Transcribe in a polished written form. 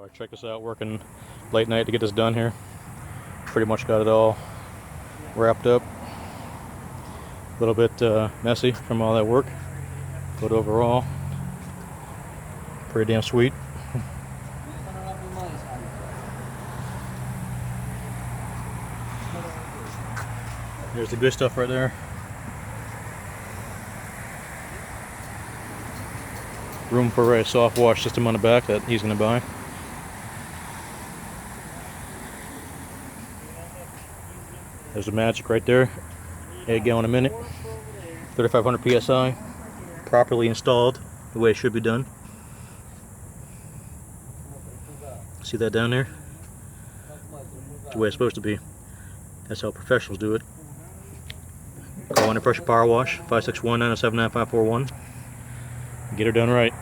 Alright, check this out, working late night to get this done here. Pretty much got it all wrapped up. A little bit messy from all that work, but overall, pretty damn sweet. There's the good stuff right there. Room for a soft wash system on the back that he's going to buy. There's the magic right there. 8 gallon a minute, 3500 psi, properly installed the way it should be done. See that down there? It's the way it's supposed to be. That's how professionals do it. Call Under Pressure Power Wash, 561-907-9541. Get her done right.